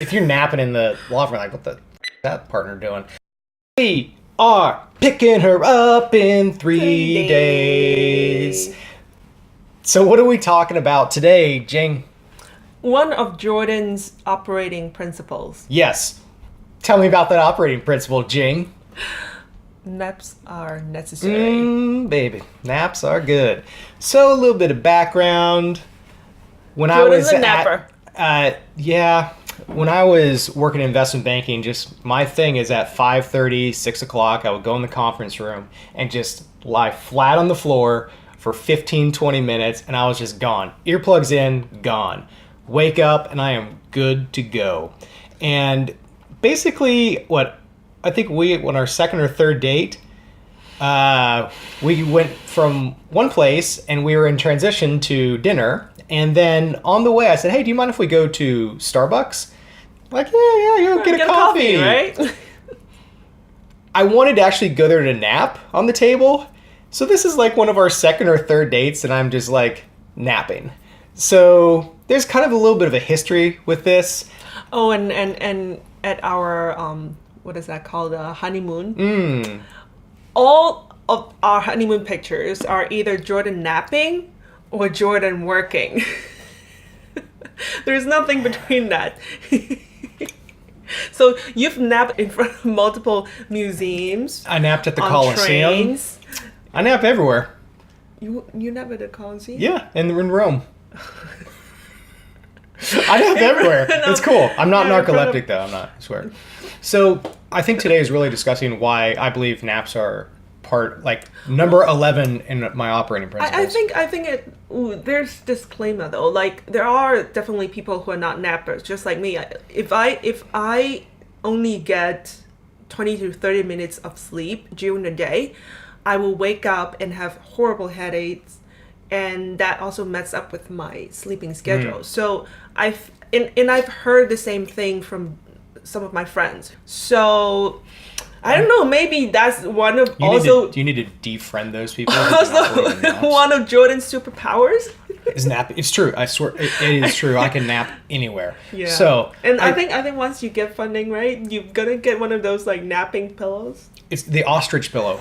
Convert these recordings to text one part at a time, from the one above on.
If you're napping in the law firm, like, what the is that partner doing? We are picking her up in 3 days. So what are we talking about today, Jing? One of Jordan's operating principles. Yes. Tell me about that operating principle, Jing. Naps are necessary. Baby, naps are good. So a little bit of background. When Jordan's I was a napper. When I was working in investment banking, just my thing is at 5:30, 6 o'clock, I would go in the conference room and just lie flat on the floor for 15, 20 minutes, and I was just gone. Earplugs in, gone. Wake up, and I am good to go. And basically, on our second or third date, we went from one place, and we were in transition to dinner. And then on the way, I said, "Hey, do you mind if we go to Starbucks?" Like, yeah, get a coffee. Right? I wanted to actually go there to nap on the table. So this is like one of our second or third dates, and I'm just like napping. So there's kind of a little bit of a history with this. Oh, and at our what is that called? Honeymoon. All of our honeymoon pictures are either Jordan napping or Jordan working. There's nothing between that. So you've napped in front of multiple museums. I napped at the on Colosseum. Trains. I nap everywhere. You nap at the Colosseum? Yeah, in Rome. I nap everywhere. It's cool. I'm not narcoleptic though. I'm not, I swear. So I think today is really discussing why I believe naps are number 11 in my operating principles. I think there's disclaimer though. Like there are definitely people who are not nappers, just like me. If I only get 20 to 30 minutes of sleep during the day, I will wake up and have horrible headaches, and that also messes up with my sleeping schedule. So I've heard the same thing from some of my friends. So I don't know. Maybe that's one of do you need to defriend those people? Also, one of Jordan's superpowers is napping. It's true. I swear, it is true. I can nap anywhere. Yeah. So, and I think once you get funding, right, you're gonna get one of those like napping pillows. It's the ostrich pillow.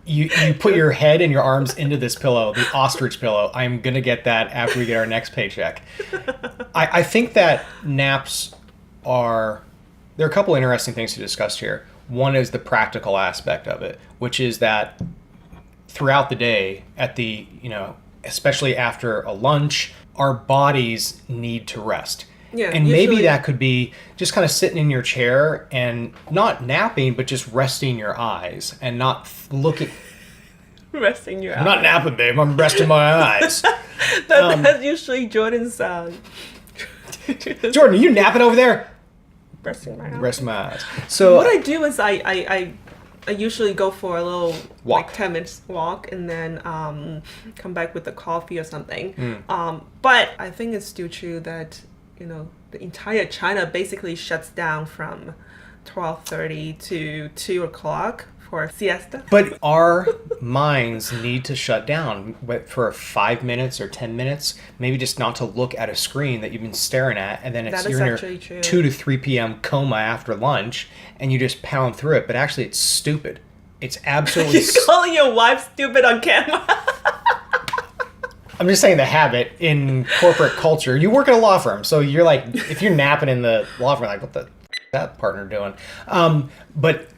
You put your head and your arms into this pillow, the ostrich pillow. I'm gonna get that after we get our next paycheck. I think that naps are. There are a couple interesting things to discuss here. One is the practical aspect of it, which is that throughout the day, especially after a lunch, our bodies need to rest. Yeah, and maybe that could be just kind of sitting in your chair and not napping, but just resting your eyes and not looking. Resting your eyes. I'm not napping, babe. I'm resting my eyes. That's usually Jordan's Jordan, are you napping over there? Resting my eyes. Resting my eyes. So what I do is I usually go for a little walk. like 10 minutes walk and then come back with a coffee or something. But I think it's still true that the entire China basically shuts down from 12:30 to 2 o'clock for siesta. But our minds need to shut down for 5 minutes or 10 minutes, maybe just not to look at a screen that you've been staring at, and then you're in your 2 to 3 p.m. coma after lunch, and you just pound through it. But actually, it's stupid. It's absolutely You're calling your wife stupid on camera. I'm just saying the habit in corporate culture. You work at a law firm, so you're like, if you're napping in the law firm, like, what the is that partner doing? But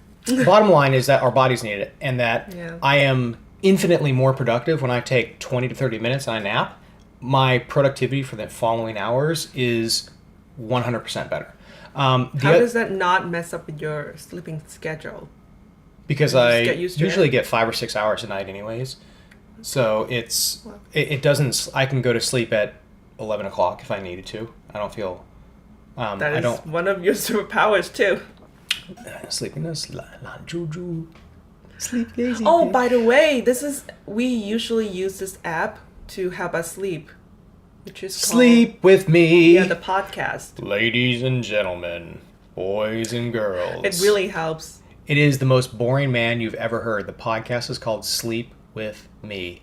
bottom line is that our bodies need it, and that I am infinitely more productive when I take 20 to 30 minutes and I nap. My productivity for the following hours is 100% better. How does that not mess up with your sleeping schedule? Because I usually get 5 or 6 hours a night anyways. So it doesn't. I can go to sleep at 11 o'clock if I needed to. I don't feel. That is one of your superpowers too. Sleepiness, la juju, sleep lazy. Oh, by the way, we usually use this app to help us sleep, which is Sleep with Me. Yeah, the podcast. Ladies and gentlemen, boys and girls. It really helps. It is the most boring man you've ever heard. The podcast is called Sleep with Me.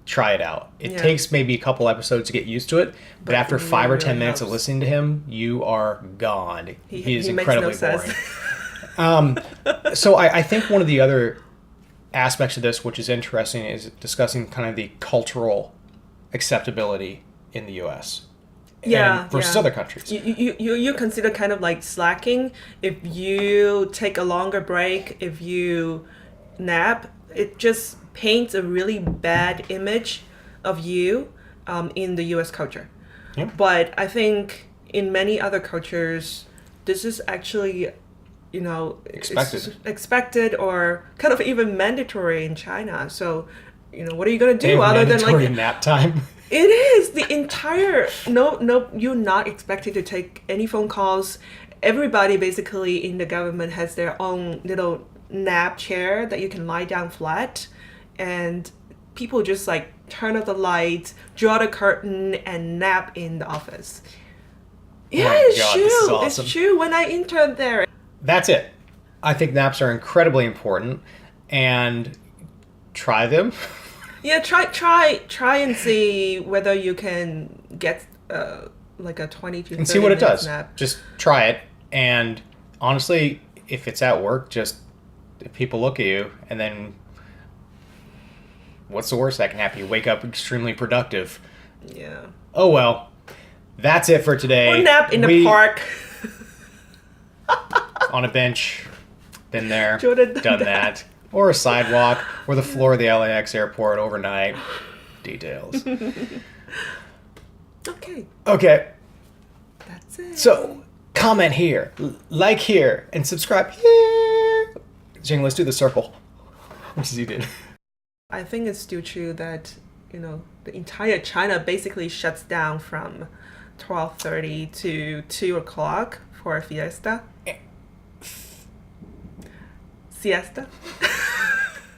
try it out. It Yeah. takes maybe a couple episodes to get used to it, but after it 5 or really, 10 really minutes of helps. listening to him, you are gone. He is he incredibly makes no boring. sense. So I think one of the other aspects of this, which is interesting, is discussing kind of the cultural acceptability in the U.S. Yeah, and versus yeah. other countries. You consider kind of like slacking if you take a longer break, if you nap. It just paints a really bad image of you in the U.S. culture. Yep. But I think in many other cultures, this is actually, Expected. it's expected or kind of even mandatory in China. So, what are you gonna They do have other than mandatory like nap time. it is the entire no, you're not expected to take any phone calls. Everybody basically in the government has their own little nap chair that you can lie down flat, and people just like turn off the lights, draw the curtain, and nap in the office. Yeah, my it's God, true. this is awesome. It's true. When I interned there, That's it. I think naps are incredibly important, and try them. yeah, try and see whether you can get like a 20 to 30 And see what it minutes does. nap. Just try it. And honestly, if it's at work, just if people look at you, and then what's the worst that can happen? You wake up extremely productive. Yeah. Oh well. That's it for today. Or nap in the park. On a bench. Been there. Jordan done that. Or a sidewalk. Or the floor of the LAX airport overnight. Details. Okay, Okay. that's it. So, comment here, like here, and subscribe here. Jing, let's do the circle. Which is you did. I think it's still true that the entire China basically shuts down from 12:30 to 2 o'clock for a fiesta. Siesta.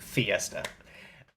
Fiesta.